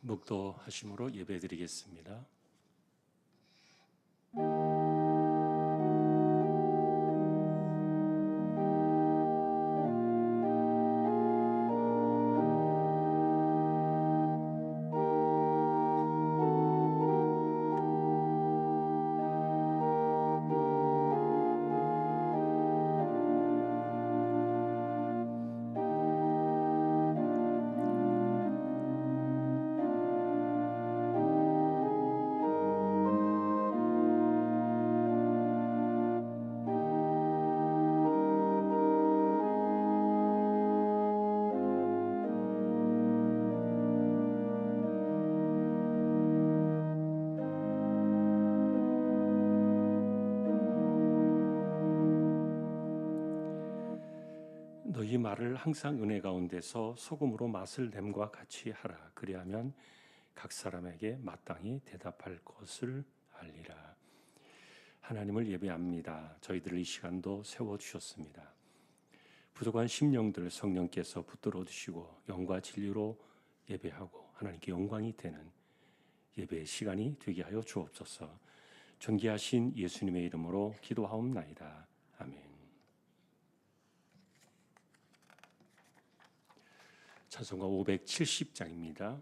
묵도하심으로 예배드리겠습니다. 너희 말을 항상 은혜 가운데서 소금으로 맛을 냄과 같이 하라. 그리하면 각 사람에게 마땅히 대답할 것을 알리라. 하나님을 예배합니다. 저희들을 이 시간도 세워주셨습니다. 부족한 심령들 성령께서 붙들어 주시고 영과 진리로 예배하고 하나님께 영광이 되는 예배의 시간이 되게 하여 주옵소서. 존귀하신 예수님의 이름으로 기도하옵나이다. 아멘. 찬송가 570장입니다.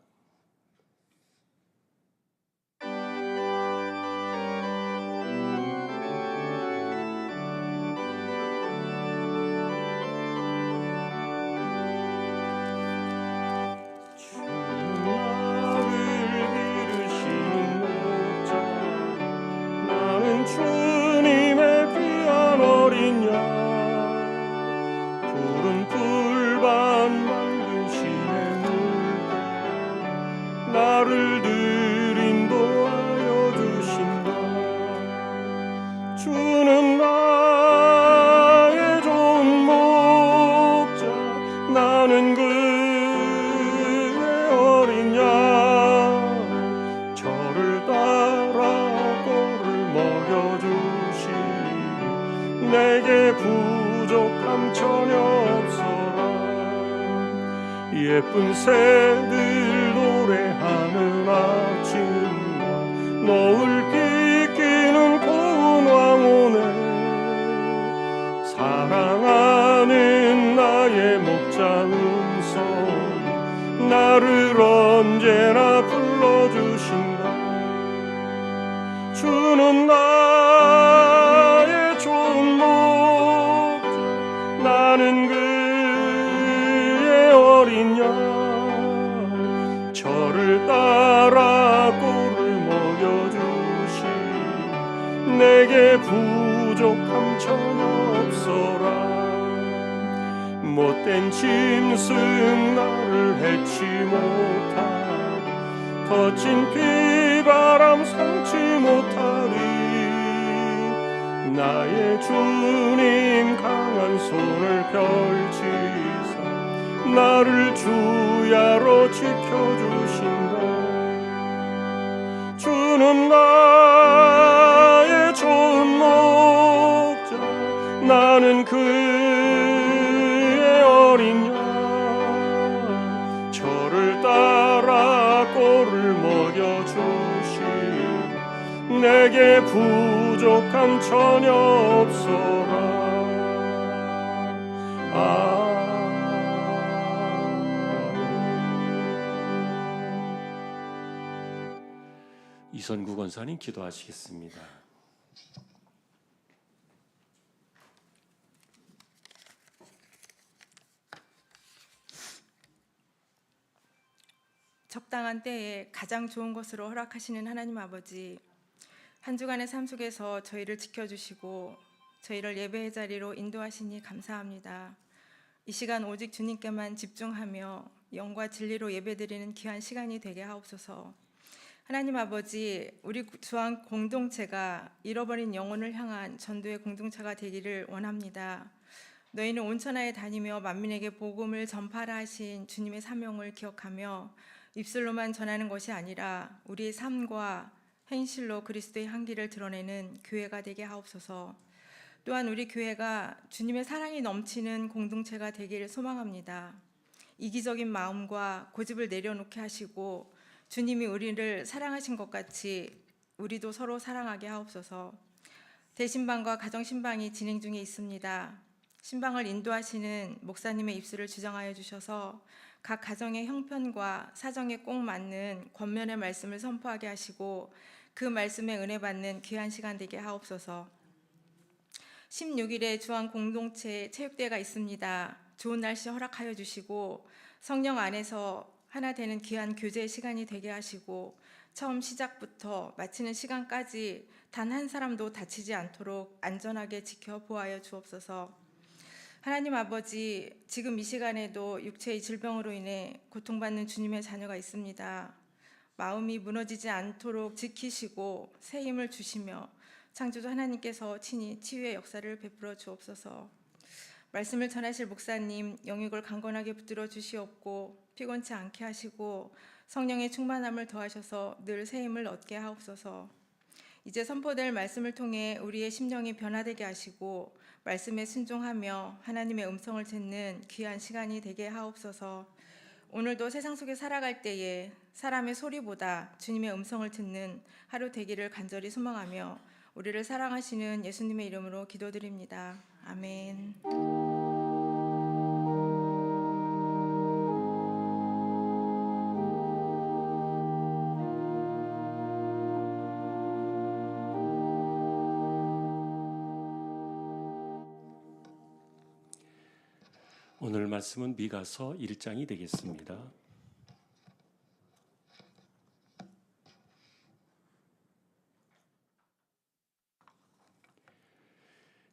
나를 늘 인도하여 주신다. 주는 나의 좋은 목자, 나는 그의 어린 양. 저를 따라 꼴을 먹여주시니 내게 부족함 전혀 없어라. 예쁜 새들 노래하는 아침과 노을 비키는 고운 황혼에 사랑하는 나의 목자 음성이 나를 언제나 불러주신다. 주는 나의 좋은 목자, 나는 그의 어린 양. 저를 따라 꼴을 먹여주시 내게 부족함 전혀 없어라. 못된 짐승 나를 해치 못하리, 거친 비바람 삼지 못하리. 나의 주님 강한 손을 펼치사 나를 주야로 지켜주신다. 주는 나의 좋은 목자, 나는 그의 어린 양. 저를 따라 꼴을 먹여주시 내게 부족함 전혀 없어라. 이선구 권사님 기도하시겠습니다. 적당한 때에 가장 좋은 것으로 허락하시는 하나님 아버지, 한 주간의 삶 속에서 저희를 지켜주시고 저희를 예배의 자리로 인도하시니 감사합니다. 이 시간 오직 주님께만 집중하며 영과 진리로 예배드리는 귀한 시간이 되게 하옵소서. 하나님 아버지, 우리 주한 공동체가 잃어버린 영혼을 향한 전도의 공동체가 되기를 원합니다. 너희는 온 천하에 다니며 만민에게 복음을 전파라 하신 주님의 사명을 기억하며 입술로만 전하는 것이 아니라 우리의 삶과 행실로 그리스도의 향기를 드러내는 교회가 되게 하옵소서. 또한 우리 교회가 주님의 사랑이 넘치는 공동체가 되기를 소망합니다. 이기적인 마음과 고집을 내려놓게 하시고 주님이 우리를 사랑하신 것 같이 우리도 서로 사랑하게 하옵소서. 대신방과 가정신방이 진행 중에 있습니다. 신방을 인도하시는 목사님의 입술을 주정하여 주셔서 각 가정의 형편과 사정에 꼭 맞는 권면의 말씀을 선포하게 하시고 그 말씀에 은혜 받는 귀한 시간 되게 하옵소서. 16일에 주한 공동체 체육대회가 있습니다. 좋은 날씨 허락하여 주시고 성령 안에서 하나 되는 귀한 교제의 시간이 되게 하시고 처음 시작부터 마치는 시간까지 단 한 사람도 다치지 않도록 안전하게 지켜보아여 주옵소서. 하나님 아버지, 지금 이 시간에도 육체의 질병으로 인해 고통받는 주님의 자녀가 있습니다. 마음이 무너지지 않도록 지키시고 새 힘을 주시며 창조주 하나님께서 친히 치유의 역사를 베풀어 주옵소서. 말씀을 전하실 목사님 영육을 강건하게 붙들어 주시옵고 피곤치 않게 하시고 성령의 충만함을 더하셔서 늘 새 힘을 얻게 하옵소서. 이제 선포될 말씀을 통해 우리의 심령이 변화되게 하시고 말씀에 순종하며 하나님의 음성을 듣는 귀한 시간이 되게 하옵소서. 오늘도 세상 속에 살아갈 때에 사람의 소리보다 주님의 음성을 듣는 하루 되기를 간절히 소망하며 우리를 사랑하시는 예수님의 이름으로 기도드립니다. 아멘. 오늘 말씀은 미가서 1장이 되겠습니다.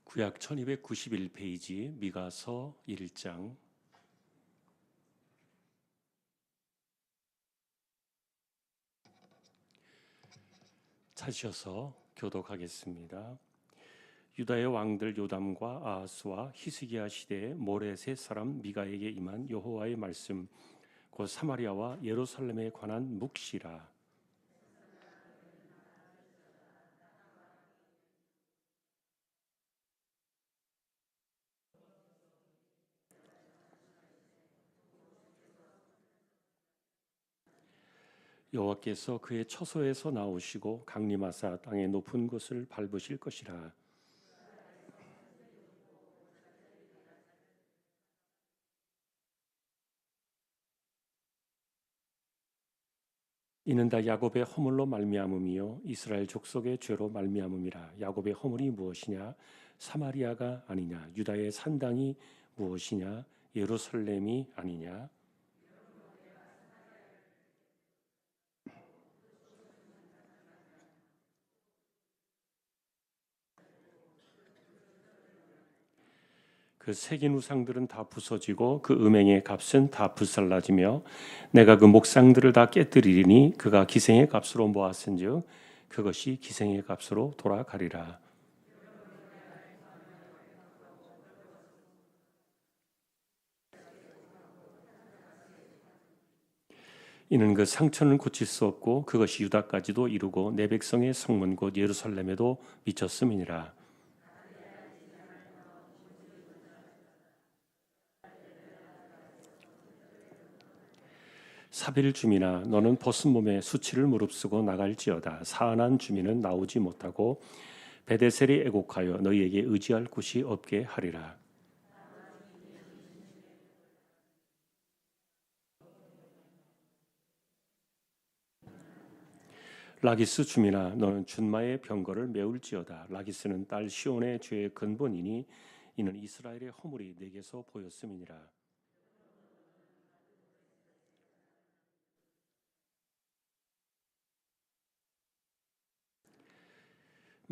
구약 1291페이지 미가서 1장 찾으셔서 교독하겠습니다. 유다의 왕들 요담과 아하스와 히스기야 시대에 모레셋 사람 미가에게 임한 여호와의 말씀 곧 사마리아와 예루살렘에 관한 묵시라. 여호와께서 그의 처소에서 나오시고 강림하사 땅의 높은 곳을 밟으실 것이라. 이는 다 야곱의 허물로 말미암음이요 이스라엘 족속의 죄로 말미암음이라. 야곱의 허물이 무엇이냐? 사마리아가 아니냐? 유다의 산당이 무엇이냐? 예루살렘이 아니냐? 그 새긴 우상들은 다 부서지고 그 음행의 값은 다 불살라지며 내가 그 목상들을 다 깨뜨리리니 그가 기생의 값으로 모았은즉 그것이 기생의 값으로 돌아가리라. 이는 그 상처는 고칠 수 없고 그것이 유다까지도 이루고 내 백성의 성문 곧 예루살렘에도 미쳤음이니라. 사빌 주민아 너는 벗은 몸에 수치를 무릅쓰고 나갈지어다. 사안한 주민은 나오지 못하고 베데셀이 애곡하여 너희에게 의지할 곳이 없게 하리라. 라기스 주민아 너는 준마의 병거를 메울지어다. 라기스는 딸 시온의 죄의 근본이니 이는 이스라엘의 허물이 내게서 보였음이니라.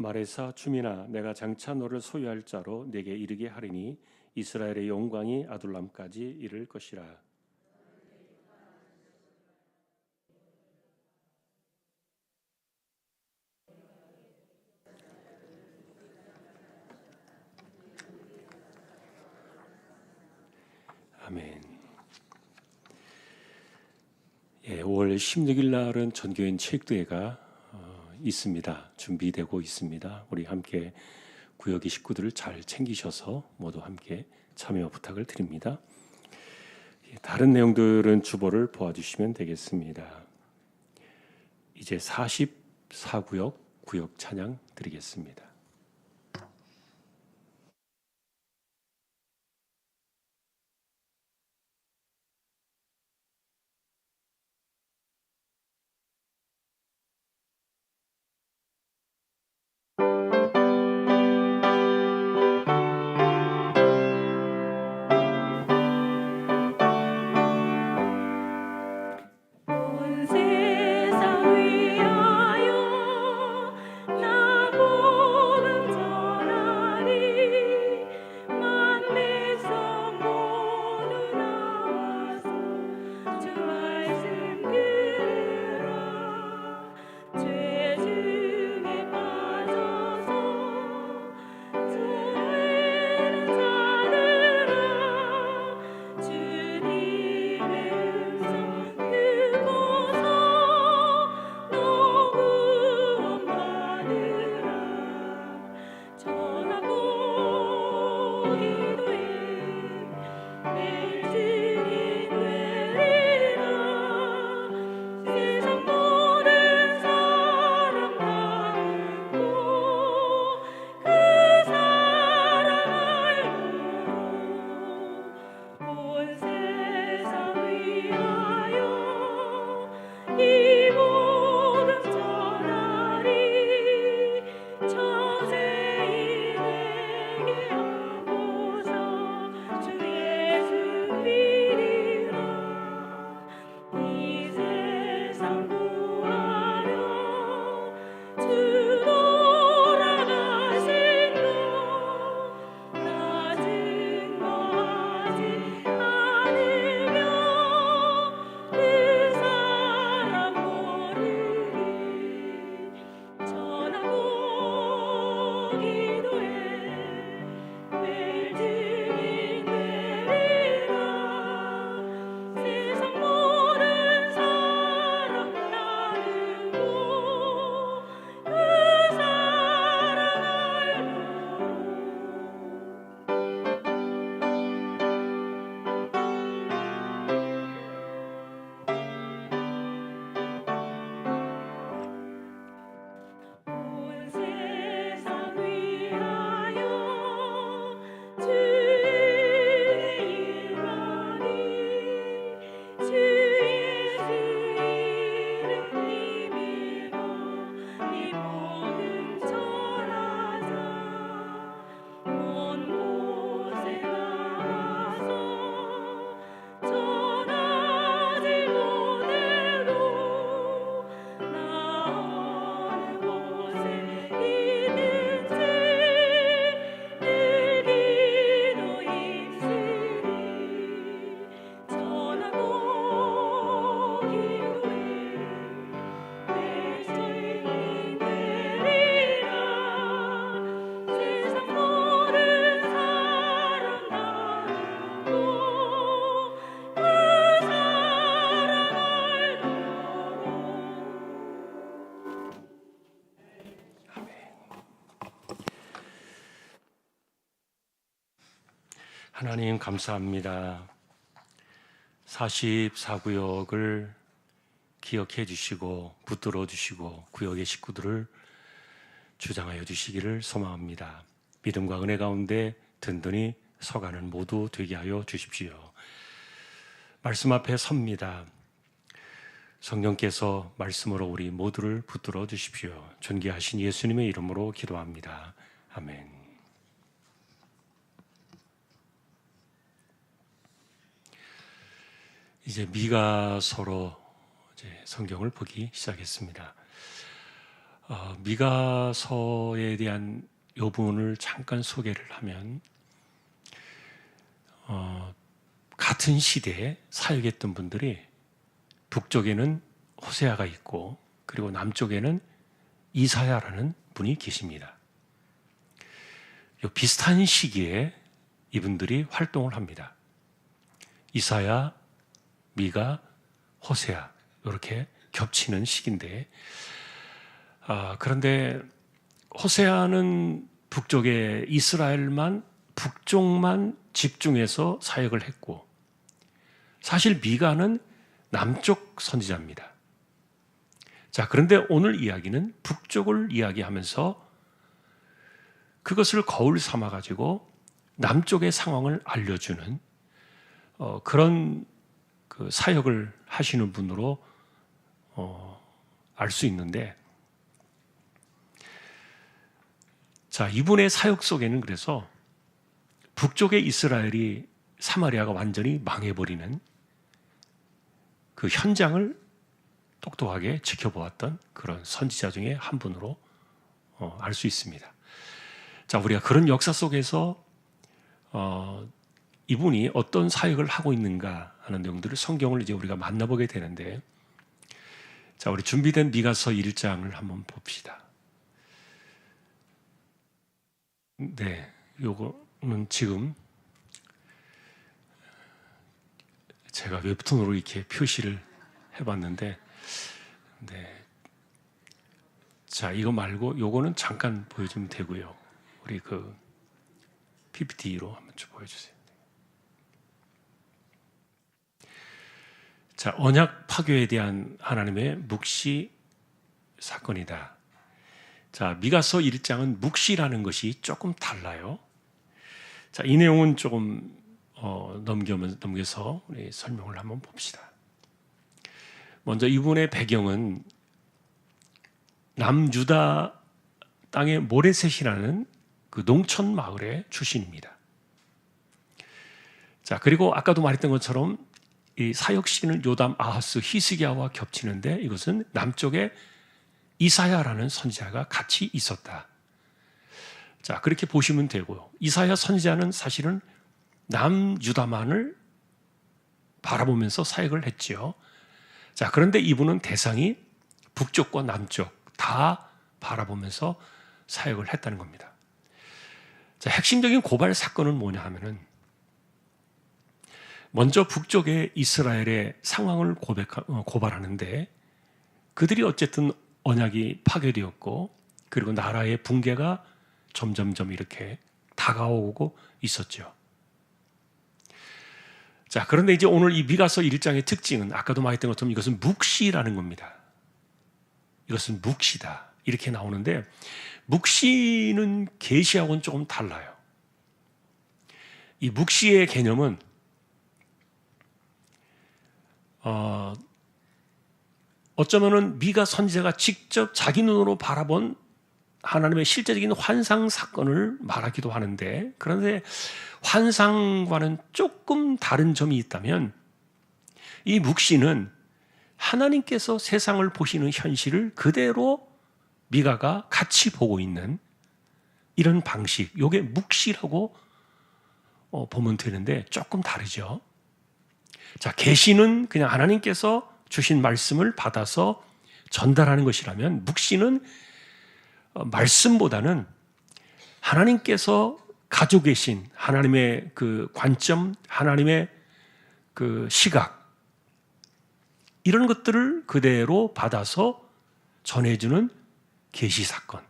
마레사 주민아 내가 장차 너를 소유할 자로 내게 이르게 하리니 이스라엘의 영광이 아둘람까지 이를 것이라. 아멘. 5월 16일 날은 전교인 체육대회가 있습니다. 준비되고 있습니다. 우리 함께 구역의 식구들을 잘 챙기셔서 모두 함께 참여 부탁을 드립니다. 다른 내용들은 주보를 보아주시면 되겠습니다. 이제 44구역 구역 찬양 드리겠습니다. 하나님 감사합니다. 44구역을 기억해 주시고 붙들어 주시고 구역의 식구들을 주장하여 주시기를 소망합니다. 믿음과 은혜 가운데 든든히 서가는 모두 되게 하여 주십시오. 말씀 앞에 섭니다. 성령께서 말씀으로 우리 모두를 붙들어 주십시오. 존귀하신 예수님의 이름으로 기도합니다. 아멘. 이제 미가서로 이제 성경을 보기 시작했습니다. 미가서에 대한 요 부분을 잠깐 소개를 하면 같은 시대에 사역했던 분들이 북쪽에는 호세아가 있고 그리고 남쪽에는 이사야라는 분이 계십니다. 요 비슷한 시기에 이분들이 활동을 합니다. 이사야, 미가, 호세아 이렇게 겹치는 시기인데 그런데 호세아는 북쪽에 이스라엘만 북쪽만 집중해서 사역을 했고 사실 미가는 남쪽 선지자입니다. 자, 그런데 오늘 이야기는 북쪽을 이야기하면서 그것을 거울 삼아 가지고 남쪽의 상황을 알려주는 그런 그 사역을 하시는 분으로 알 수 있는데, 자, 이분의 사역 속에는 그래서 북쪽의 이스라엘이 사마리아가 완전히 망해버리는 그 현장을 똑똑하게 지켜보았던 그런 선지자 중에 한 분으로 알 수 있습니다. 자, 우리가 그런 역사 속에서 이분이 어떤 사역을 하고 있는가 하는 내용들을 성경을 이제 우리가 만나보게 되는데, 자, 우리 준비된 미가서 1장을 한번 봅시다. 네, 요거는 지금 제가 웹툰으로 이렇게 표시를 해봤는데, 네, 자, 이거 말고 요거는 잠깐 보여주면 되고요. 우리 그 PPT로 한번 좀 보여주세요. 자, 언약 파괴에 대한 하나님의 묵시 사건이다. 자, 미가서 1장은 묵시라는 것이 조금 달라요. 자, 이 내용은 조금 넘겨서 우리 설명을 한번 봅시다. 먼저 이분의 배경은 남유다 땅의 모레셋이라는 그 농촌 마을의 출신입니다. 자, 그리고 아까도 말했던 것처럼 이 사역신은 요담, 아하스, 히스기야와 겹치는데 이것은 남쪽에 이사야라는 선지자가 같이 있었다. 자, 그렇게 보시면 되고요. 이사야 선지자는 사실은 남유다만을 바라보면서 사역을 했지요. 자, 그런데 이분은 대상이 북쪽과 남쪽 다 바라보면서 사역을 했다는 겁니다. 자, 핵심적인 고발 사건은 뭐냐 하면은, 먼저 북쪽의 이스라엘의 상황을 고발하는데, 그들이 어쨌든 언약이 파괴되었고, 그리고 나라의 붕괴가 점점점 이렇게 다가오고 있었죠. 자, 그런데 이제 오늘 이 미가서 1장의 특징은 아까도 말했던 것처럼 이것은 묵시라는 겁니다. 이것은 묵시다. 이렇게 나오는데, 묵시는 계시하고는 조금 달라요. 이 묵시의 개념은 어쩌면은 미가 선지자가 직접 자기 눈으로 바라본 하나님의 실제적인 환상 사건을 말하기도 하는데, 그런데 환상과는 조금 다른 점이 있다면, 이 묵시는 하나님께서 세상을 보시는 현실을 그대로 미가가 같이 보고 있는 이런 방식, 이게 묵시라고 보면 되는데 조금 다르죠. 자, 계시는 그냥 하나님께서 주신 말씀을 받아서 전달하는 것이라면, 묵시는 말씀보다는 하나님께서 가지고 계신 하나님의 그 관점, 하나님의 그 시각, 이런 것들을 그대로 받아서 전해주는 계시 사건.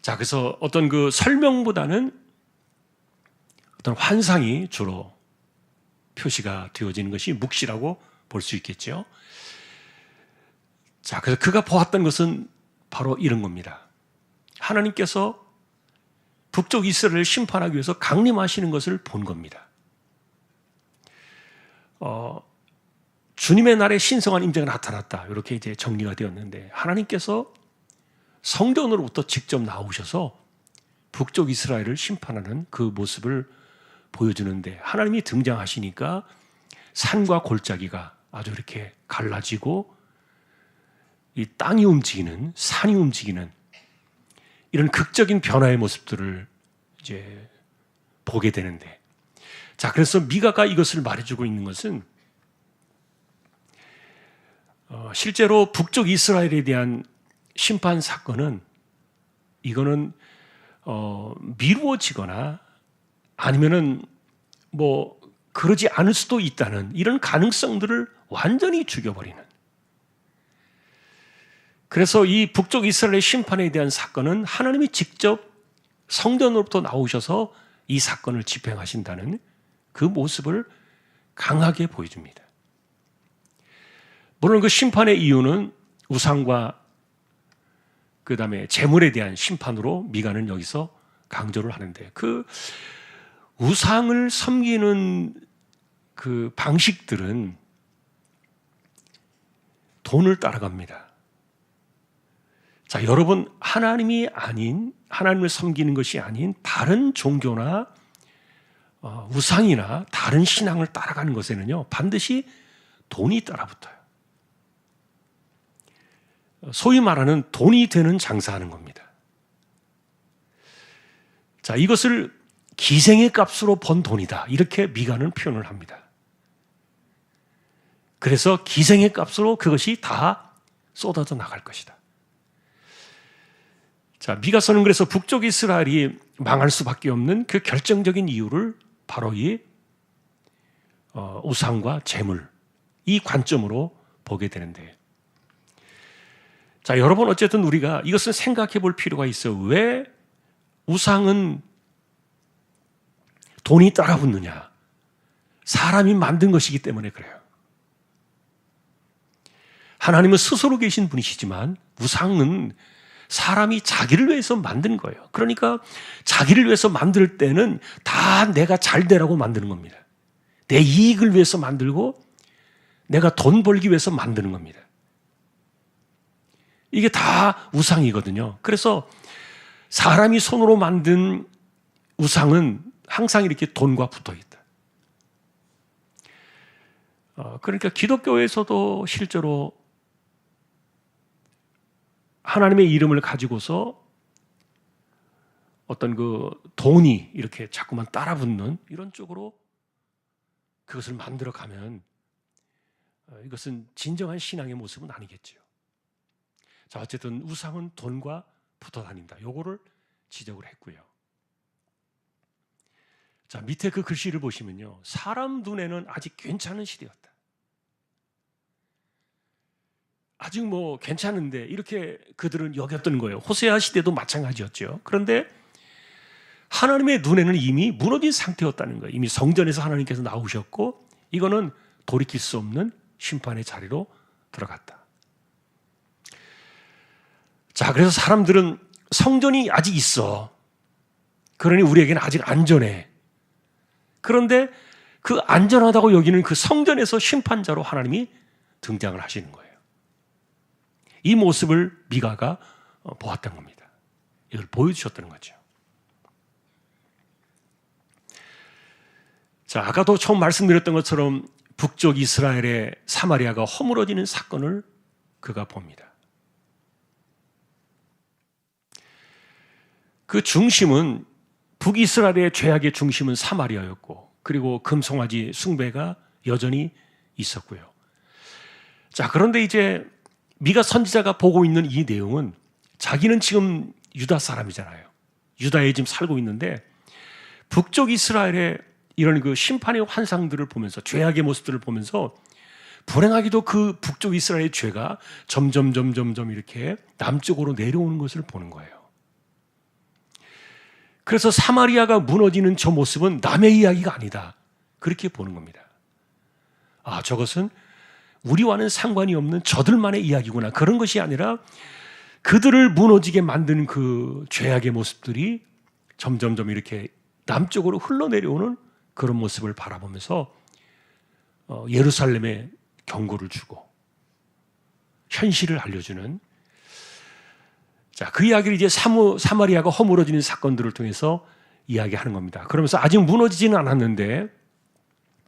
자, 그래서 어떤 그 설명보다는 어떤 환상이 주로 표시가 되어지는 것이 묵시라고 볼 수 있겠죠. 자, 그래서 그가 보았던 것은 바로 이런 겁니다. 하나님께서 북쪽 이스라엘을 심판하기 위해서 강림하시는 것을 본 겁니다. 주님의 날에 신성한 임재가 나타났다. 이렇게 이제 정리가 되었는데, 하나님께서 성전으로부터 직접 나오셔서 북쪽 이스라엘을 심판하는 그 모습을 보여주는데, 하나님이 등장하시니까 산과 골짜기가 아주 이렇게 갈라지고 이 땅이 움직이는, 산이 움직이는 이런 극적인 변화의 모습들을 이제 보게 되는데, 자, 그래서 미가가 이것을 말해주고 있는 것은 실제로 북쪽 이스라엘에 대한 심판 사건은 이거는 미루어지거나 아니면은 뭐 그러지 않을 수도 있다는 이런 가능성들을 완전히 죽여버리는, 그래서 이 북쪽 이스라엘의 심판에 대한 사건은 하나님이 직접 성전으로부터 나오셔서 이 사건을 집행하신다는 그 모습을 강하게 보여줍니다. 물론 그 심판의 이유는 우상과 그 다음에 재물에 대한 심판으로 미가는 여기서 강조를 하는데, 그 우상을 섬기는 그 방식들은 돈을 따라갑니다. 자, 여러분, 하나님이 아닌, 하나님을 섬기는 것이 아닌 다른 종교나 우상이나 다른 신앙을 따라가는 것에는요, 반드시 돈이 따라붙어요. 소위 말하는 돈이 되는 장사하는 겁니다. 자, 이것을 기생의 값으로 번 돈이다, 이렇게 미가는 표현을 합니다. 그래서 기생의 값으로 그것이 다 쏟아져 나갈 것이다. 자, 미가서는 그래서 북쪽 이스라엘이 망할 수밖에 없는 그 결정적인 이유를 바로 이 우상과 재물, 이 관점으로 보게 되는데, 자, 여러분, 어쨌든 우리가 이것을 생각해 볼 필요가 있어요. 왜 우상은 돈이 따라붙느냐? 사람이 만든 것이기 때문에 그래요. 하나님은 스스로 계신 분이시지만 우상은 사람이 자기를 위해서 만든 거예요. 그러니까 자기를 위해서 만들 때는 다 내가 잘 되라고 만드는 겁니다. 내 이익을 위해서 만들고 내가 돈 벌기 위해서 만드는 겁니다. 이게 다 우상이거든요. 그래서 사람이 손으로 만든 우상은 항상 이렇게 돈과 붙어 있다. 그러니까 기독교에서도 실제로 하나님의 이름을 가지고서 어떤 그 돈이 이렇게 자꾸만 따라붙는 이런 쪽으로 그것을 만들어 가면 이것은 진정한 신앙의 모습은 아니겠죠. 자, 어쨌든 우상은 돈과 붙어 다닌다. 요거를 지적을 했고요. 자, 밑에 그 글씨를 보시면요, 사람 눈에는 아직 괜찮은 시대였다. 아직 뭐 괜찮은데 이렇게 그들은 여겼던 거예요. 호세아 시대도 마찬가지였죠. 그런데 하나님의 눈에는 이미 무너진 상태였다는 거예요. 이미 성전에서 하나님께서 나오셨고 이거는 돌이킬 수 없는 심판의 자리로 들어갔다. 자, 그래서 사람들은 성전이 아직 있어. 그러니 우리에게는 아직 안전해. 그런데 그 안전하다고 여기는 그 성전에서 심판자로 하나님이 등장을 하시는 거예요. 이 모습을 미가가 보았던 겁니다. 이걸 보여주셨다는 거죠. 자, 아까도 처음 말씀드렸던 것처럼 북쪽 이스라엘의 사마리아가 허물어지는 사건을 그가 봅니다. 그 중심은, 북이스라엘의 죄악의 중심은 사마리아였고, 그리고 금송아지 숭배가 여전히 있었고요. 자, 그런데 이제 미가 선지자가 보고 있는 이 내용은, 자기는 지금 유다 사람이잖아요. 유다에 지금 살고 있는데 북쪽 이스라엘의 이런 그 심판의 환상들을 보면서, 죄악의 모습들을 보면서 불행하게도 그 북쪽 이스라엘의 죄가 점점 이렇게 남쪽으로 내려오는 것을 보는 거예요. 그래서 사마리아가 무너지는 저 모습은 남의 이야기가 아니다, 그렇게 보는 겁니다. 아, 저것은 우리와는 상관이 없는 저들만의 이야기구나. 그런 것이 아니라 그들을 무너지게 만드는 그 죄악의 모습들이 점점 이렇게 남쪽으로 흘러내려오는 그런 모습을 바라보면서 예루살렘에 경고를 주고 현실을 알려주는, 자, 그 이야기를 이제 사마리아가 허물어지는 사건들을 통해서 이야기하는 겁니다. 그러면서 아직 무너지지는 않았는데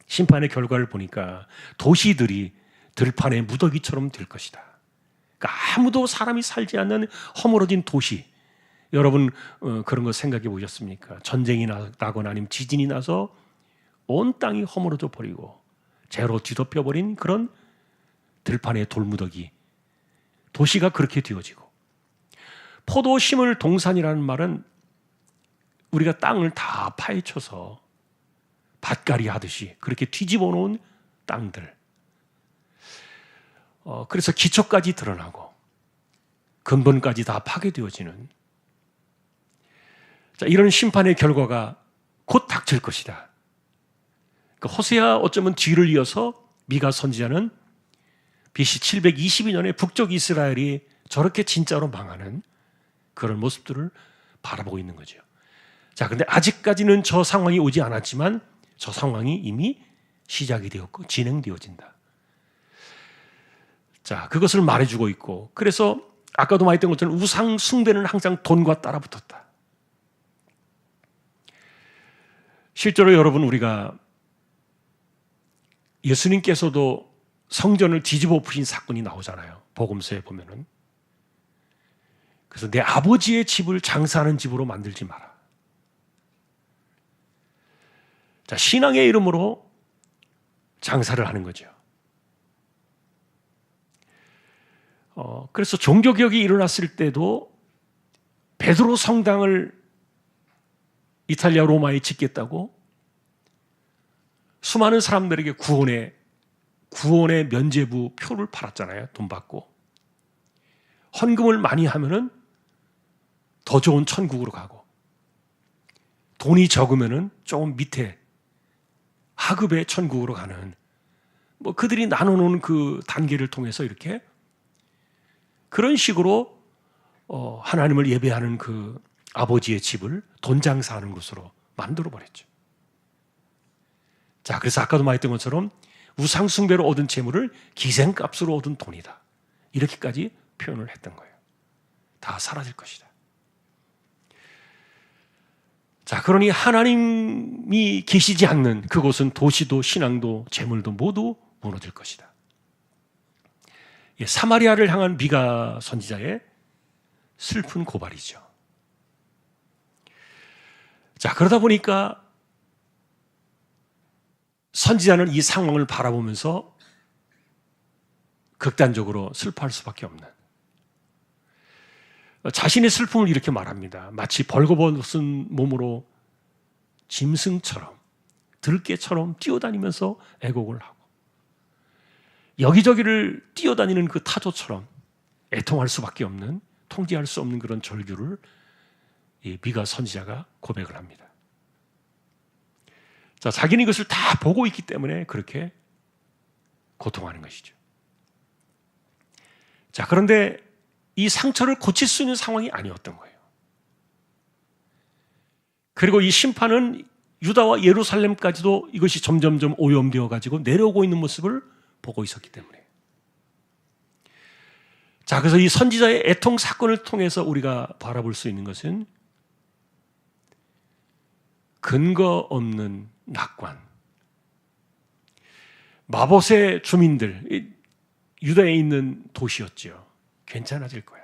심판의 결과를 보니까 도시들이 들판의 무더기처럼 될 것이다. 그러니까 아무도 사람이 살지 않는 허물어진 도시. 여러분 그런 거 생각해 보셨습니까? 전쟁이 나거나 아니면 지진이 나서 온 땅이 허물어져 버리고 재로 뒤덮여 버린 그런 들판의 돌무더기, 도시가 그렇게 되어지고, 포도 심을 동산이라는 말은 우리가 땅을 다 파헤쳐서 밭갈이 하듯이 그렇게 뒤집어 놓은 땅들, 그래서 기초까지 드러나고 근본까지 다 파괴되어지는, 자, 이런 심판의 결과가 곧 닥칠 것이다. 그러니까 호세아 어쩌면 뒤를 이어서 미가 선지자는 BC 722년에 북쪽 이스라엘이 저렇게 진짜로 망하는 그런 모습들을 바라보고 있는 거죠. 자, 근데 아직까지는 저 상황이 오지 않았지만 저 상황이 이미 시작이 되었고 진행되어진다. 자, 그것을 말해주고 있고, 그래서 아까도 말했던 것처럼 우상 숭배는 항상 돈과 따라붙었다. 실제로 여러분, 우리가 예수님께서도 성전을 뒤집어 엎으신 사건이 나오잖아요. 복음서에 보면은. 그래서 내 아버지의 집을 장사하는 집으로 만들지 마라. 자, 신앙의 이름으로 장사를 하는 거죠. 그래서 종교개혁이 일어났을 때도 베드로 성당을 이탈리아 로마에 짓겠다고 수많은 사람들에게 구원의 면죄부 표를 팔았잖아요. 돈 받고. 헌금을 많이 하면은 더 좋은 천국으로 가고, 돈이 적으면은 조금 밑에 하급의 천국으로 가는, 뭐 그들이 나눠놓은 그 단계를 통해서 이렇게 그런 식으로 하나님을 예배하는 그 아버지의 집을 돈 장사하는 곳으로 만들어 버렸죠. 자, 그래서 아까도 말했던 것처럼 우상 숭배로 얻은 재물을 기생값으로 얻은 돈이다, 이렇게까지 표현을 했던 거예요. 다 사라질 것이다. 자, 그러니 하나님이 계시지 않는 그곳은 도시도 신앙도 재물도 모두 무너질 것이다. 사마리아를 향한 미가 선지자의 슬픈 고발이죠. 자, 그러다 보니까 선지자는 이 상황을 바라보면서 극단적으로 슬퍼할 수밖에 없는, 자신의 슬픔을 이렇게 말합니다. 마치 벌거벗은 몸으로 짐승처럼, 들깨처럼 뛰어다니면서 애곡을 하고, 여기저기를 뛰어다니는 그 타조처럼 애통할 수밖에 없는, 통제할 수 없는 그런 절규를 이 미가 선지자가 고백을 합니다. 자, 자기는 이것을 다 보고 있기 때문에 그렇게 고통하는 것이죠. 자, 그런데 이 상처를 고칠 수 있는 상황이 아니었던 거예요. 그리고 이 심판은 유다와 예루살렘까지도 이것이 점점점 오염되어 가지고 내려오고 있는 모습을 보고 있었기 때문에. 자, 그래서 이 선지자의 애통 사건을 통해서 우리가 바라볼 수 있는 것은 근거 없는 낙관. 마봇의 주민들, 유다에 있는 도시였죠. 괜찮아질 거야.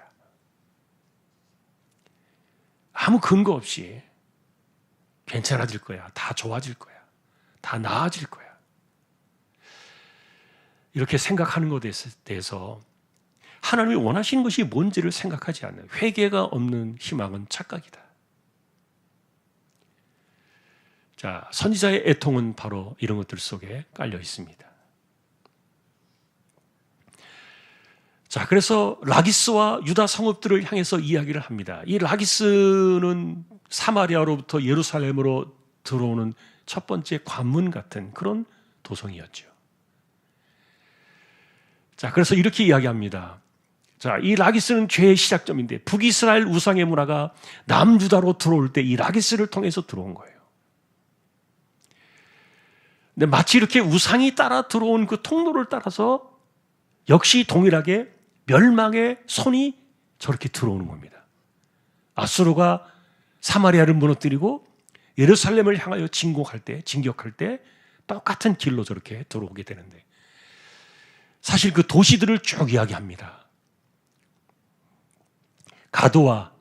아무 근거 없이 괜찮아질 거야. 다 좋아질 거야. 다 나아질 거야. 이렇게 생각하는 것에 대해서 하나님이 원하시는 것이 뭔지를 생각하지 않는, 회개가 없는 희망은 착각이다. 자, 선지자의 애통은 바로 이런 것들 속에 깔려 있습니다. 자, 그래서 라기스와 유다 성읍들을 향해서 이야기를 합니다. 이 라기스는 사마리아로부터 예루살렘으로 들어오는 첫 번째 관문 같은 그런 도성이었죠. 자, 그래서 이렇게 이야기합니다. 자, 이 라기스는 죄의 시작점인데, 북이스라엘 우상의 문화가 남유다로 들어올 때 이 라기스를 통해서 들어온 거예요. 근데 마치 이렇게 우상이 따라 들어온 그 통로를 따라서 역시 동일하게 멸망의 손이 저렇게 들어오는 겁니다. 아수르가 사마리아를 무너뜨리고 예루살렘을 향하여 진격할 때 똑같은 길로 저렇게 들어오게 되는데, 사실 그 도시들을 쭉 이야기합니다. 가드와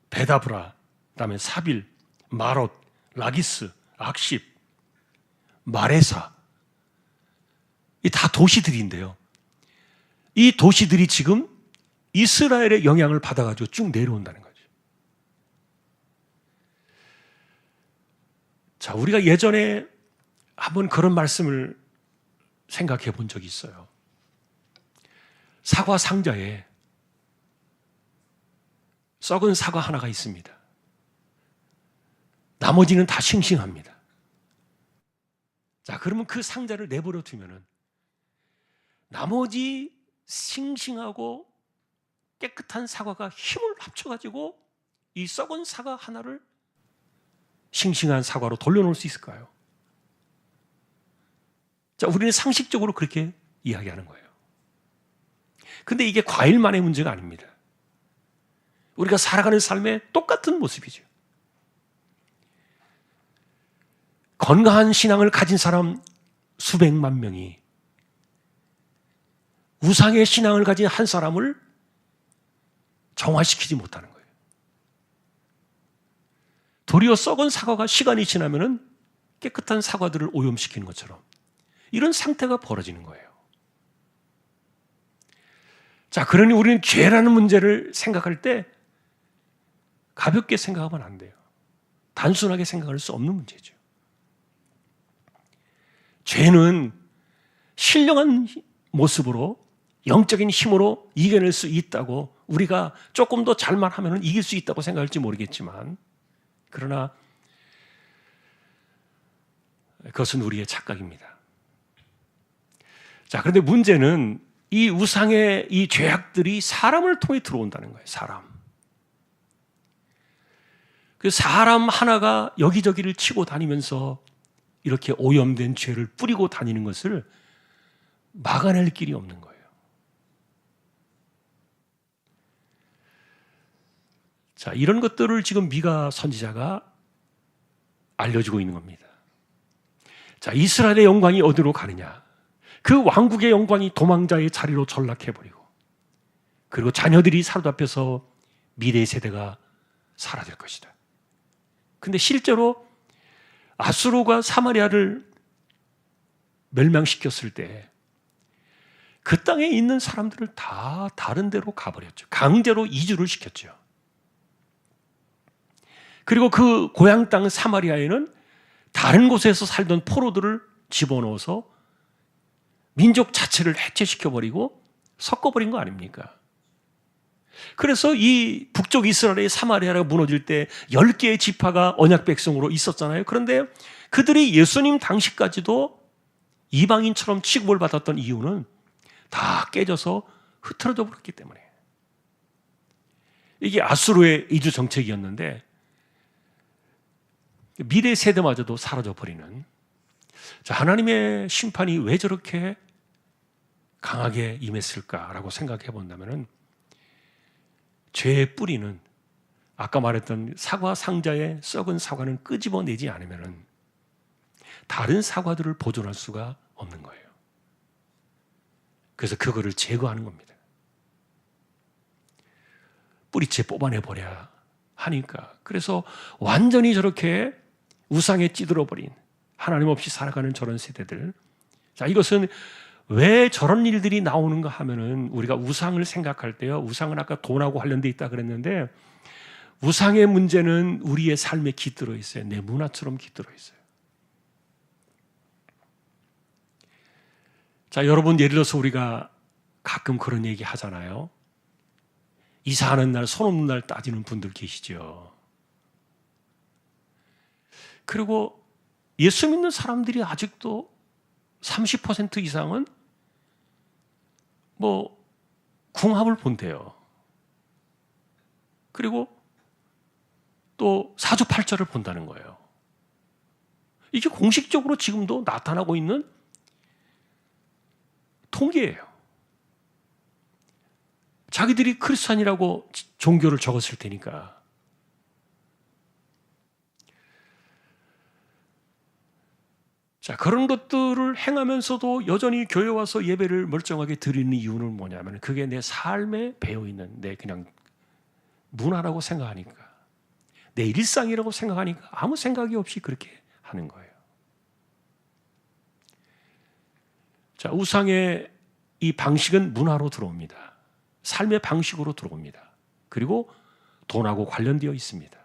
베다브라, 그다음에 사빌, 마롯, 라기스, 악십, 마레사, 이 다 도시들인데요. 이 도시들이 지금 이스라엘의 영향을 받아가지고 쭉 내려온다는 거죠. 자, 우리가 예전에 한번 그런 말씀을 생각해 본 적이 있어요. 사과 상자에 썩은 사과 하나가 있습니다. 나머지는 다 싱싱합니다. 자, 그러면 그 상자를 내버려 두면은 나머지 싱싱하고 깨끗한 사과가 힘을 합쳐가지고 이 썩은 사과 하나를 싱싱한 사과로 돌려놓을 수 있을까요? 자, 우리는 상식적으로 그렇게 이야기하는 거예요. 근데 이게 과일만의 문제가 아닙니다. 우리가 살아가는 삶의 똑같은 모습이죠. 건강한 신앙을 가진 사람 수백만 명이 우상의 신앙을 가진 한 사람을 정화시키지 못하는 거예요. 도리어 썩은 사과가 시간이 지나면은 깨끗한 사과들을 오염시키는 것처럼 이런 상태가 벌어지는 거예요. 자, 그러니 우리는 죄라는 문제를 생각할 때 가볍게 생각하면 안 돼요. 단순하게 생각할 수 없는 문제죠. 죄는 신령한 모습으로 영적인 힘으로 이겨낼 수 있다고 우리가 조금 더 잘만 하면 이길 수 있다고 생각할지 모르겠지만 그러나 그것은 우리의 착각입니다. 자, 그런데 문제는 이 우상의 이 죄악들이 사람을 통해 들어온다는 거예요. 그 사람 하나가 여기저기를 치고 다니면서 이렇게 오염된 죄를 뿌리고 다니는 것을 막아낼 길이 없는 거예요. 자, 이런 것들을 지금 미가 선지자가 알려주고 있는 겁니다. 자, 이스라엘의 영광이 어디로 가느냐? 그 왕국의 영광이 도망자의 자리로 전락해버리고 그리고 자녀들이 사로잡혀서 미래의 세대가 사라질 것이다. 근데 실제로 아수르가 사마리아를 멸망시켰을 때 그 땅에 있는 사람들을 다 다른 데로 가버렸죠. 강제로 이주를 시켰죠. 그리고 그 고향 땅 사마리아에는 다른 곳에서 살던 포로들을 집어넣어서 민족 자체를 해체시켜버리고 섞어버린 거 아닙니까? 그래서 이 북쪽 이스라엘의 사마리아가 무너질 때 10개의 지파가 언약 백성으로 있었잖아요. 그런데 그들이 예수님 당시까지도 이방인처럼 취급을 받았던 이유는 다 깨져서 흐트러져 버렸기 때문에 이게 아수르의 이주 정책이었는데 미래 세대마저도 사라져 버리는 자, 하나님의 심판이 왜 저렇게 강하게 임했을까라고 생각해 본다면은 죄의 뿌리는 아까 말했던 사과 상자에 썩은 사과는 끄집어내지 않으면은 다른 사과들을 보존할 수가 없는 거예요. 그래서 그거를 제거하는 겁니다. 뿌리째 뽑아내버려야 하니까. 그래서 완전히 저렇게 우상에 찌들어버린 하나님 없이 살아가는 저런 세대들. 자, 이것은 왜 저런 일들이 나오는가 하면은 우리가 우상을 생각할 때요. 우상은 아까 돈하고 관련돼 있다 그랬는데 우상의 문제는 우리의 삶에 깃들어 있어요. 내 문화처럼 깃들어 있어요. 자, 여러분 예를 들어서 우리가 가끔 그런 얘기 하잖아요. 이사하는 날, 손 없는 날 따지는 분들 계시죠. 그리고 예수 믿는 사람들이 아직도 30% 이상은 궁합을 본대요. 그리고 또 사주팔자를 본다는 거예요. 이게 공식적으로 지금도 나타나고 있는 통계예요. 자기들이 크리스찬이라고 종교를 적었을 테니까. 자, 그런 것들을 행하면서도 여전히 교회 와서 예배를 멀쩡하게 드리는 이유는 뭐냐면 그게 내 삶에 배어있는 내 그냥 문화라고 생각하니까 내 일상이라고 생각하니까 아무 생각이 없이 그렇게 하는 거예요. 자, 우상의 이 방식은 문화로 들어옵니다. 삶의 방식으로 들어옵니다. 그리고 돈하고 관련되어 있습니다.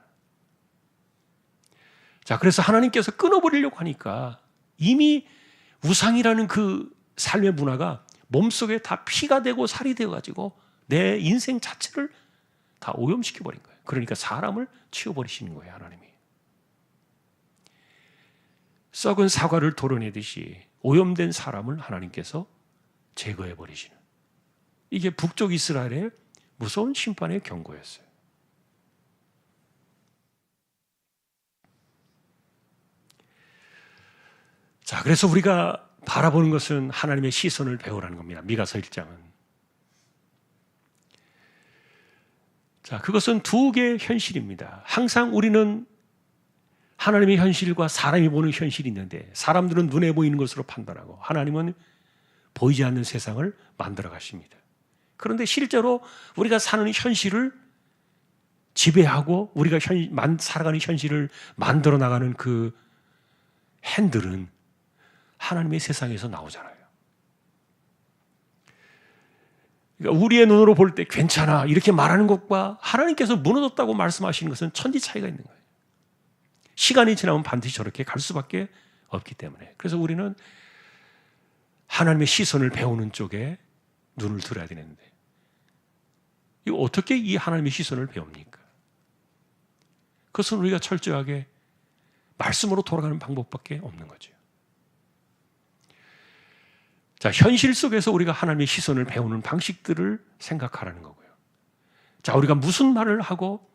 자, 그래서 하나님께서 끊어버리려고 하니까 이미 우상이라는 그 삶의 문화가 몸속에 다 피가 되고 살이 되어가지고 내 인생 자체를 다 오염시켜버린 거예요. 그러니까 사람을 치워버리시는 거예요, 하나님이. 썩은 사과를 도려내듯이 오염된 사람을 하나님께서 제거해 버리시는, 이게 북쪽 이스라엘의 무서운 심판의 경고였어요. 자, 그래서 우리가 바라보는 것은 하나님의 시선을 배우라는 겁니다. 미가서 1장은. 자, 그것은 두 개의 현실입니다. 항상 우리는 하나님의 현실과 사람이 보는 현실이 있는데, 사람들은 눈에 보이는 것으로 판단하고 하나님은 보이지 않는 세상을 만들어 가십니다. 그런데 실제로 우리가 사는 현실을 지배하고 우리가 살아가는 현실을 만들어 나가는 그 핸들은 하나님의 세상에서 나오잖아요. 그러니까 우리의 눈으로 볼 때 괜찮아 이렇게 말하는 것과 하나님께서 무너졌다고 말씀하시는 것은 천지 차이가 있는 거예요. 시간이 지나면 반드시 저렇게 갈 수밖에 없기 때문에. 그래서 우리는 하나님의 시선을 배우는 쪽에 눈을 들어야 되는데, 이거 어떻게 이 하나님의 시선을 배웁니까? 그것은 우리가 철저하게 말씀으로 돌아가는 방법밖에 없는 거죠. 자, 현실 속에서 우리가 하나님의 시선을 배우는 방식들을 생각하라는 거고요. 자, 우리가 무슨 말을 하고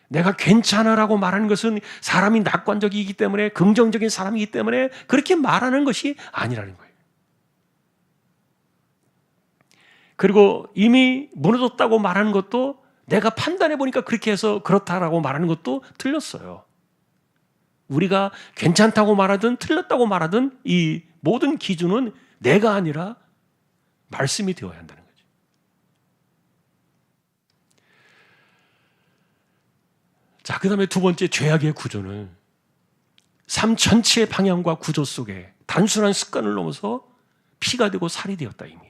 내가 괜찮아라고 말하는 것은 사람이 낙관적이기 때문에, 긍정적인 사람이기 때문에 그렇게 말하는 것이 아니라는 거예요. 그리고 이미 무너졌다고 말하는 것도 내가 판단해 보니까 그렇게 해서 그렇다라고 말하는 것도 틀렸어요. 우리가 괜찮다고 말하든 틀렸다고 말하든 이 모든 기준은 내가 아니라 말씀이 되어야 한다는 거죠. 자, 그 다음에 두 번째, 죄악의 구조는 삶 전체의 방향과 구조 속에 단순한 습관을 넘어서 피가 되고 살이 되었다 이미.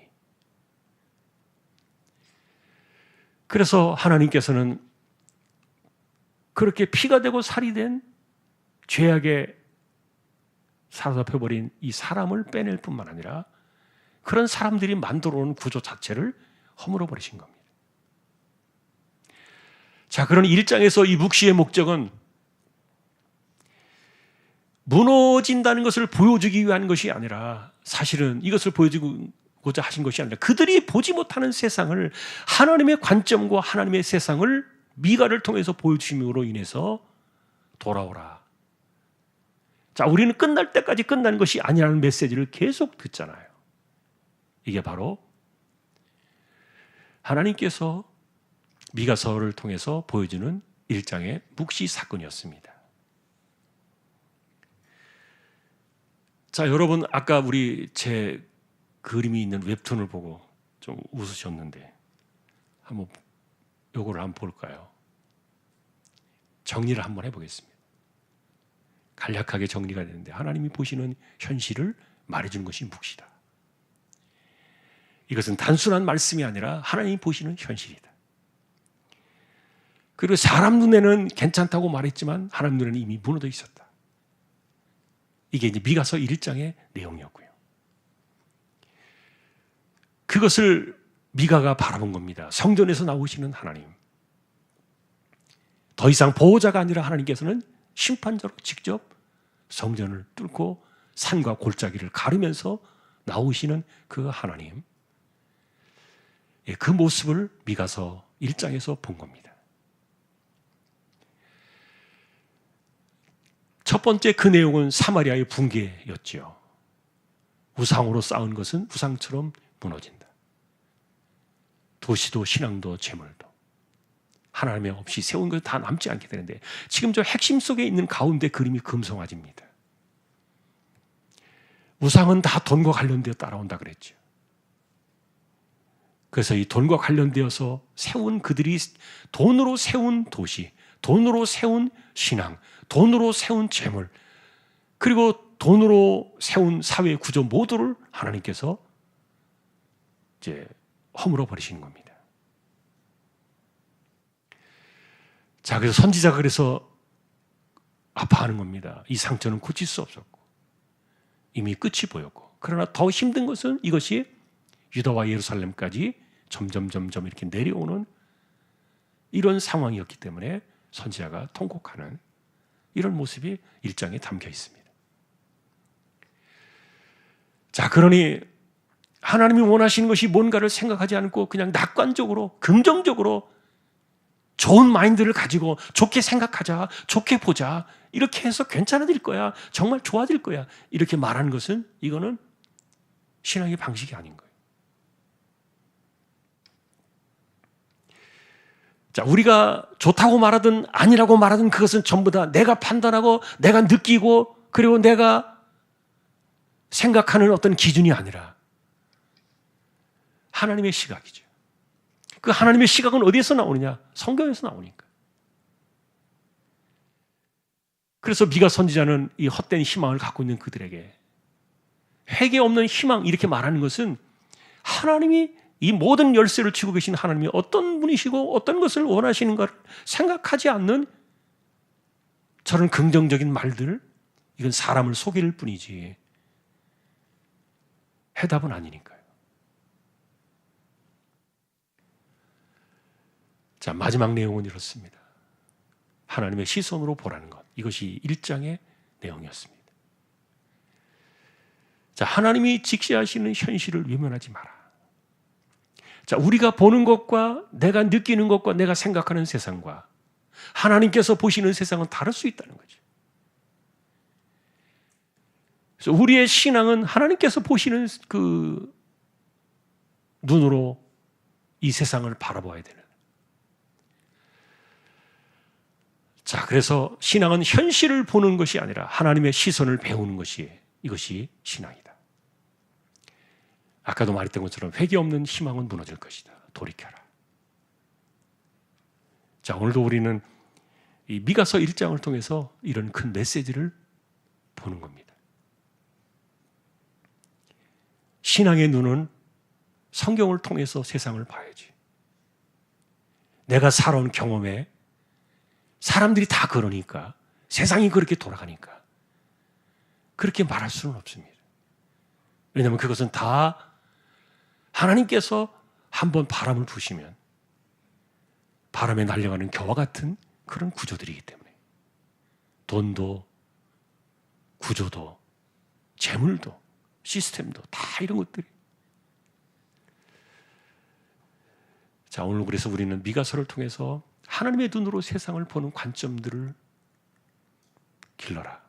그래서 하나님께서는 그렇게 피가 되고 살이 된 죄악에 사로잡혀버린 이 사람을 빼낼 뿐만 아니라 그런 사람들이 만들어 온 구조 자체를 허물어 버리신 겁니다. 자, 그런 1장에서 이 묵시의 목적은 무너진다는 것을 보여주기 위한 것이 아니라, 사실은 이것을 보여주고자 하신 것이 아니라 그들이 보지 못하는 세상을, 하나님의 관점과 하나님의 세상을 미가를 통해서 보여주심으로 인해서 돌아오라. 자, 우리는 끝날 때까지 끝나는 것이 아니라는 메시지를 계속 듣잖아요. 이게 바로 하나님께서 미가서를 통해서 보여주는 1장의 묵시 사건이었습니다. 자, 여러분, 아까 제 그림이 있는 웹툰을 보고 좀 웃으셨는데 한번 요거를 한번 볼까요? 정리를 한번 해보겠습니다. 간략하게 정리가 되는데, 하나님이 보시는 현실을 말해주는 것이 묵시다. 이것은 단순한 말씀이 아니라 하나님이 보시는 현실이다. 그리고 사람 눈에는 괜찮다고 말했지만 하나님 눈에는 이미 무너져 있었다. 이게 이제 미가서 1장의 내용이었고요. 그것을 미가가 바라본 겁니다. 성전에서 나오시는 하나님. 더 이상 보호자가 아니라 하나님께서는 심판자로 직접 성전을 뚫고 산과 골짜기를 가르면서 나오시는 그 하나님. 그 모습을 미가서 1장에서 본 겁니다. 첫 번째 그 내용은 사마리아의 붕괴였지요. 우상으로 쌓은 것은 우상처럼 무너진다. 도시도 신앙도 재물도 하나님의 없이 세운 것 다 남지 않게 되는데, 지금 저 핵심 속에 있는 가운데 그림이 금송아지입니다. 우상은 다 돈과 관련되어 따라온다 그랬죠. 그래서 이 돈과 관련되어서 세운 그들이 돈으로 세운 도시, 돈으로 세운 신앙, 돈으로 세운 재물, 그리고 돈으로 세운 사회 구조 모두를 하나님께서 이제 허물어 버리시는 겁니다. 자, 그래서 선지자가 그래서 아파하는 겁니다. 이 상처는 고칠 수 없었고 이미 끝이 보였고, 그러나 더 힘든 것은 이것이 유다와 예루살렘까지 점점 이렇게 내려오는 이런 상황이었기 때문에 선지자가 통곡하는 이런 모습이 1장에 담겨 있습니다. 자, 그러니 하나님이 원하시는 것이 뭔가를 생각하지 않고 그냥 낙관적으로, 긍정적으로 좋은 마인드를 가지고 좋게 생각하자, 좋게 보자, 이렇게 해서 괜찮아질 거야, 정말 좋아질 거야, 이렇게 말하는 것은 이거는 신앙의 방식이 아닌 거예요. 자, 우리가 좋다고 말하든 아니라고 말하든 그것은 전부 다 내가 판단하고 내가 느끼고 그리고 내가 생각하는 어떤 기준이 아니라 하나님의 시각이죠. 그 하나님의 시각은 어디에서 나오느냐? 성경에서 나오니까. 그래서 미가 선지자는 이 헛된 희망을 갖고 있는 그들에게 회개 없는 희망 이렇게 말하는 것은 하나님이 이 모든 열쇠를 쥐고 계신 하나님이 어떤 분이시고 어떤 것을 원하시는가를 생각하지 않는 저런 긍정적인 말들, 이건 사람을 속일 뿐이지 해답은 아니니까요. 자, 마지막 내용은 이렇습니다. 하나님의 시선으로 보라는 것. 이것이 1장의 내용이었습니다. 자, 하나님이 직시하시는 현실을 외면하지 마라. 자, 우리가 보는 것과 내가 느끼는 것과 내가 생각하는 세상과 하나님께서 보시는 세상은 다를 수 있다는 거죠. 그래서 우리의 신앙은 하나님께서 보시는 그 눈으로 이 세상을 바라봐야 되는. 자, 그래서 신앙은 현실을 보는 것이 아니라 하나님의 시선을 배우는 것이, 이것이 신앙이다. 아까도 말했던 것처럼 회개 없는 희망은 무너질 것이다. 돌이켜라. 자, 오늘도 우리는 이 미가서 1장을 통해서 이런 큰 메시지를 보는 겁니다. 신앙의 눈은 성경을 통해서 세상을 봐야지. 내가 살아온 경험에 사람들이 다 그러니까, 세상이 그렇게 돌아가니까 그렇게 말할 수는 없습니다. 왜냐하면 그것은 다 하나님께서 한번 바람을 부시면 바람에 날려가는 겨와 같은 그런 구조들이기 때문에 돈도 구조도 재물도 시스템도 다 이런 것들이. 자, 오늘 그래서 우리는 미가서를 통해서 하나님의 눈으로 세상을 보는 관점들을 길러라.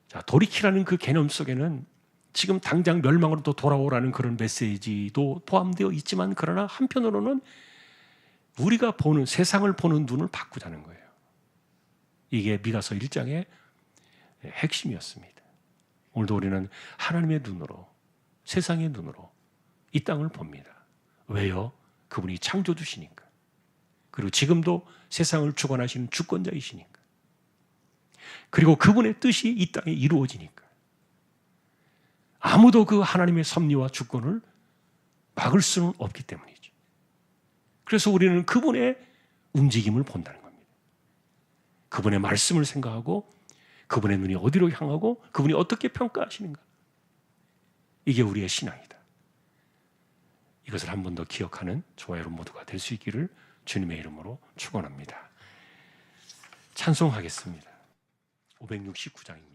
자, 돌이키라는 그 개념 속에는 지금 당장 멸망으로 또 돌아오라는 그런 메시지도 포함되어 있지만, 그러나 한편으로는 우리가 보는, 세상을 보는 눈을 바꾸자는 거예요. 이게 미가서 1장의 핵심이었습니다. 오늘도 우리는 하나님의 눈으로, 세상의 눈으로 이 땅을 봅니다. 왜요? 그분이 창조주시니까. 그리고 지금도 세상을 주관하시는 주권자이시니까. 그리고 그분의 뜻이 이 땅에 이루어지니까. 아무도 그 하나님의 섭리와 주권을 막을 수는 없기 때문이죠. 그래서 우리는 그분의 움직임을 본다는 겁니다. 그분의 말씀을 생각하고 그분의 눈이 어디로 향하고 그분이 어떻게 평가하시는가. 이게 우리의 신앙이다. 이것을 한 번 더 기억하는 저와 여러분 모두가 될 수 있기를 주님의 이름으로 축원합니다. 찬송하겠습니다. 569장입니다.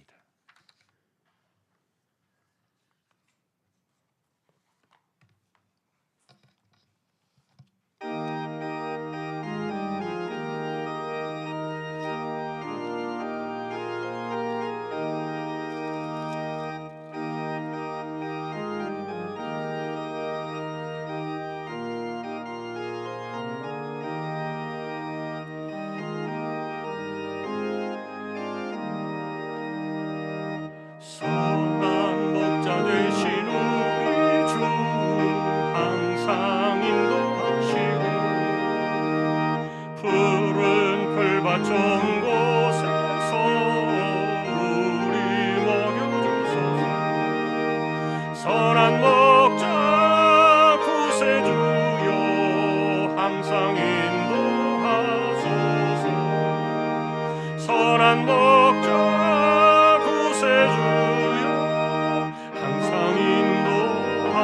선한 목자 되신 우리 주 항상 인도하시고 푸른 풀밭 좋은 곳에서 우리 먹여주소서. 선한 목자 구세주여 항상 인도하소서. 선한 목자 구세주여 항상 인도하소서.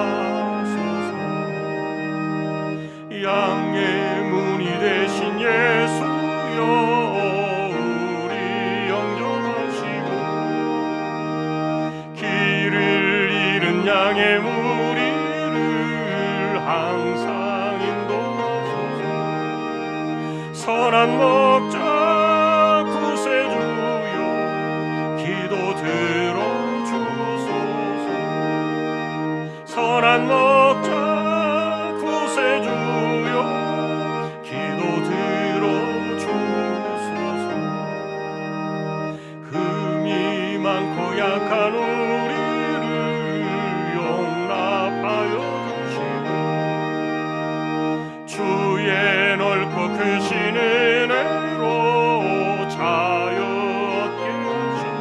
양의 문이 되신 예수여 우리 영접하시고 길을 잃은 양의 무리 기도 들어주소서. 선한 목자 구세주여 기도 들어주소서. 흠이 많고 약한 우리를 용납하여 주시고 주의 넓고 크신 은혜로 자유 얻게 하시고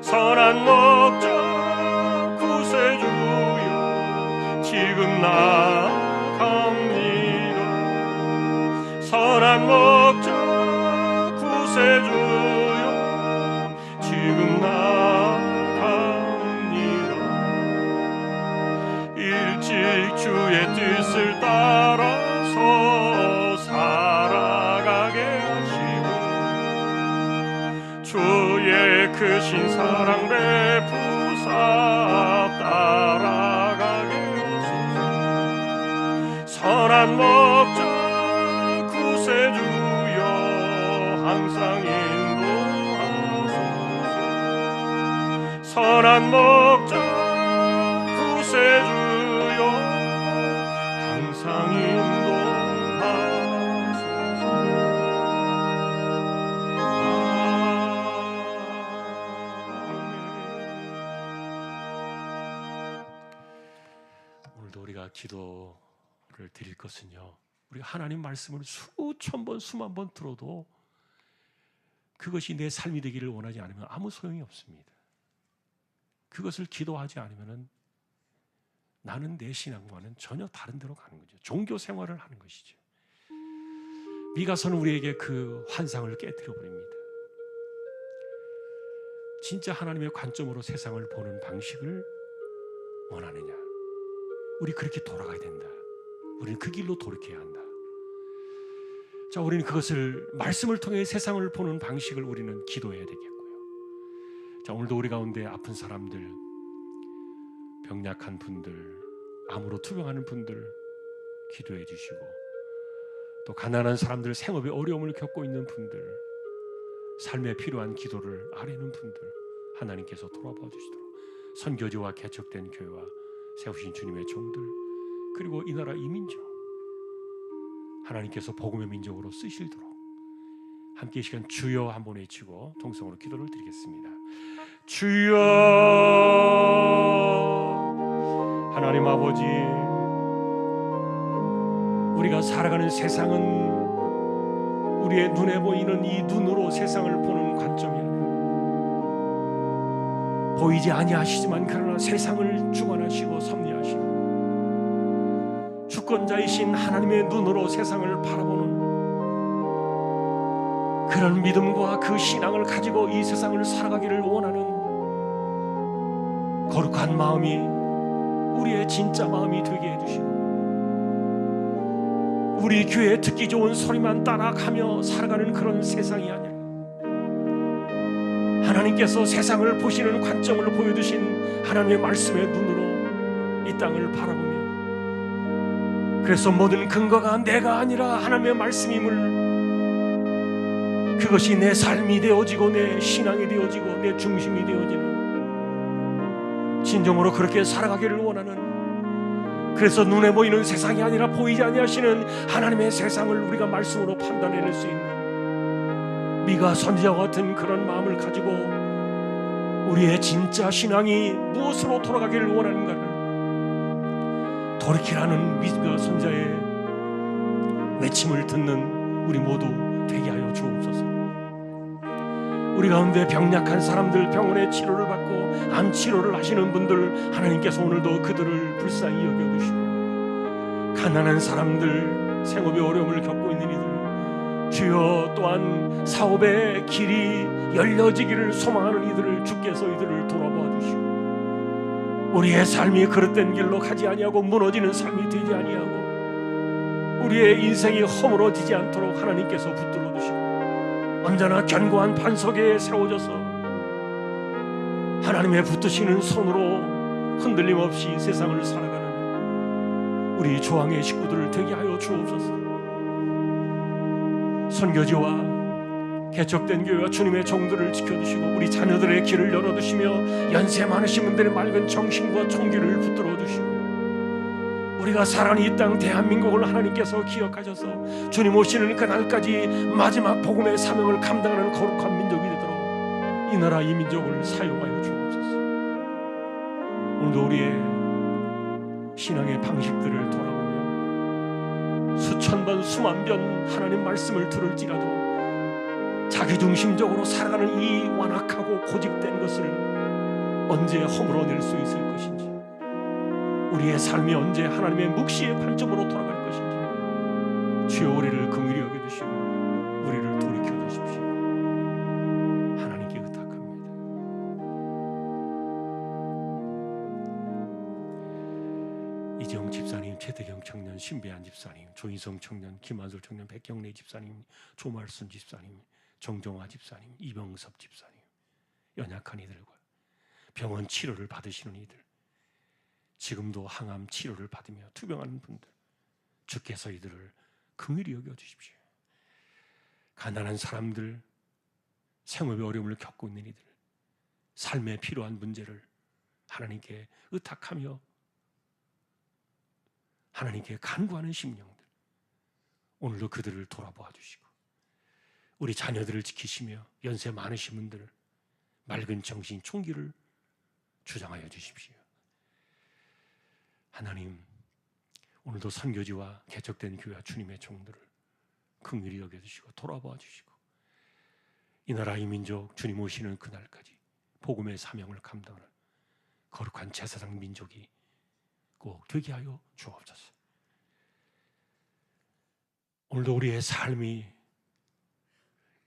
선한 목자 구세주여 지금 나아갑니다. 선한 목자 구세주여 지금 나아갑니다. 일찍 주의 뜻을 따라서 살아가게 하시고 주의 크신 사랑 베푸사 따라가게 하소서. 선한 목자 구세주여 항상 인도하소서. 선한 목자 구세주여 항상 인도하소서. 오늘도 우리가 기도를 드릴 것은요, 우리가 하나님 말씀을 수천 번 수만 번 들어도 그것이 내 삶이 되기를 원하지 않으면 아무 소용이 없습니다. 그것을 기도하지 않으면 나는 내 신앙과는 전혀 다른 데로 가는 거죠. 종교 생활을 하는 것이죠. 미가서는 우리에게 그 환상을 깨뜨려 버립니다. 진짜 하나님의 관점으로 세상을 보는 방식을 원하느냐? 우리 그렇게 돌아가야 된다. 우리는 그 길로 돌이켜야 한다. 자, 우리는 그것을 말씀을 통해 세상을 보는 방식을 우리는 기도해야 되겠고요. 자, 오늘도 우리 가운데 아픈 사람들, 병약한 분들, 암으로 투병하는 분들 기도해 주시고, 또 가난한 사람들, 생업에 어려움을 겪고 있는 분들, 삶에 필요한 기도를 아뢰는 분들 하나님께서 돌아봐 주시도록, 선교지와 개척된 교회와 세우신 주님의 종들, 그리고 이 나라 이민족 하나님께서 복음의 민족으로 쓰시도록 함께 이 시간 주여 한번 외치고 통성으로 기도를 드리겠습니다. 주여. 하나님 아버지, 우리가 살아가는 세상은 우리의 눈에 보이는 이 눈으로 세상을 보는 관점이 아니라 보이지 아니하시지만 그러나 세상을 주관하시고 섭리하시고 주권자이신 하나님의 눈으로 세상을 바라보는 그런 믿음과 그 신앙을 가지고 이 세상을 살아가기를 원하는 거룩한 마음이 우리의 진짜 마음이 되게 해주시고, 우리 귀에 듣기 좋은 소리만 따라가며 살아가는 그런 세상이 아니라 하나님께서 세상을 보시는 관점을 보여주신 하나님의 말씀의 눈으로 이 땅을 바라보며, 그래서 모든 근거가 내가 아니라 하나님의 말씀임을, 그것이 내 삶이 되어지고 내 신앙이 되어지고 내 중심이 되어지는, 진정으로 그렇게 살아가기를 원하는, 그래서 눈에 보이는 세상이 아니라 보이지 아니하시는 하나님의 세상을 우리가 말씀으로 판단해낼 수 있는 미가 선지자와 같은 그런 마음을 가지고 우리의 진짜 신앙이 무엇으로 돌아가기를 원하는가를 돌이키라는 미가 선지자의 외침을 듣는 우리 모두 되게 하여 주옵소서. 우리 가운데 병약한 사람들, 병원에 치료를 받고 암 치료를 하시는 분들 하나님께서 오늘도 그들을 불쌍히 여겨주시고, 가난한 사람들, 생업에 어려움을 겪고 있는 이들 주여, 또한 사업의 길이 열려지기를 소망하는 이들을 주께서 이들을 돌아봐 주시고, 우리의 삶이 그릇된 길로 가지 아니하고 무너지는 삶이 되지 아니하고 우리의 인생이 허물어지지 않도록 하나님께서 붙들어 주시고, 언제나 견고한 반석에 세워져서 하나님의 붙드시는 손으로 흔들림 없이 세상을 살아가는 우리 조항의 식구들을 되게 하여 주옵소서. 선교지와 개척된 교회와 주님의 종들을 지켜주시고 우리 자녀들의 길을 열어두시며 연세 많으신 분들의 맑은 정신과 총기를 붙들어 두시고 우리가 살아있는 이 땅 대한민국을 하나님께서 기억하셔서 주님 오시는 그날까지 마지막 복음의 사명을 감당하는 거룩한 민족이 되도록 이 나라 이 민족을 사용하여 주옵소서. 오늘도 우리의 신앙의 방식들을 돌아보며 수천 번 수만 번 하나님 말씀을 들을지라도 자기중심적으로 살아가는 이 완악하고 고집된 것을 언제 허물어낼 수 있을 것인지, 우리의 삶이 언제 하나님의 묵시의 관점으로 돌아갈 것인지 주여 우리를 긍휼히 여겨주시고 우리를 돌이켜 주십시오. 하나님께 의탁합니다. 이재용 집사님, 최대경 청년, 신배한 집사님, 조인성 청년, 김한솔 청년, 백경래 집사님, 조말순 집사님, 정종화 집사님, 이병섭 집사님, 연약한 이들과 병원 치료를 받으시는 이들, 지금도 항암 치료를 받으며 투병하는 분들, 주께서 이들을 긍휼히 여겨주십시오. 가난한 사람들, 생업의 어려움을 겪고 있는 이들, 삶에 필요한 문제를 하나님께 의탁하며 하나님께 간구하는 심령들, 오늘도 그들을 돌아보아 주시고 우리 자녀들을 지키시며 연세 많으신 분들 맑은 정신 총기를 주장하여 주십시오. 하나님, 오늘도 선교지와 개척된 교회와 주님의 종들을 긍휼히 여겨주시고 돌아봐 주시고 이 나라 이 민족 주님 오시는 그날까지 복음의 사명을 감당하는 거룩한 제사장 민족이 꼭 되게 하여 주옵소서. 오늘도 우리의 삶이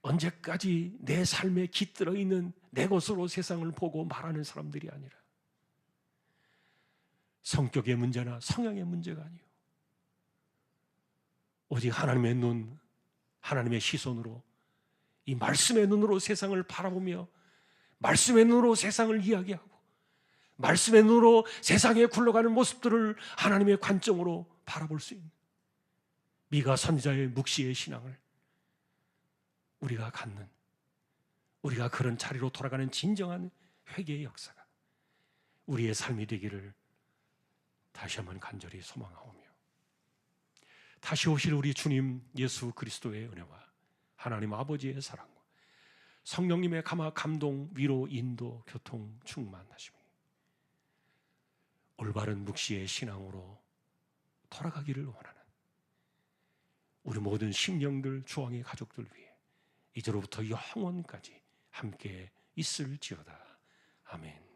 언제까지 내 삶에 깃들어 있는 내 것으로 세상을 보고 말하는 사람들이 아니라 성격의 문제나 성향의 문제가 아니요 오직 하나님의 눈, 하나님의 시선으로 이 말씀의 눈으로 세상을 바라보며 말씀의 눈으로 세상을 이야기하고 말씀의 눈으로 세상에 굴러가는 모습들을 하나님의 관점으로 바라볼 수 있는 미가 선지자의 묵시의 신앙을 우리가 갖는, 우리가 그런 자리로 돌아가는 진정한 회개의 역사가 우리의 삶이 되기를 다시 한번 간절히 소망하오며, 다시 오실 우리 주님 예수 그리스도의 은혜와 하나님 아버지의 사랑과 성령님의 감동, 위로, 인도, 교통, 충만하심이 올바른 묵시의 신앙으로 돌아가기를 원하는 우리 모든 심령들, 주왕의 가족들 위해 이제로부터 영원까지 함께 있을지어다. 아멘.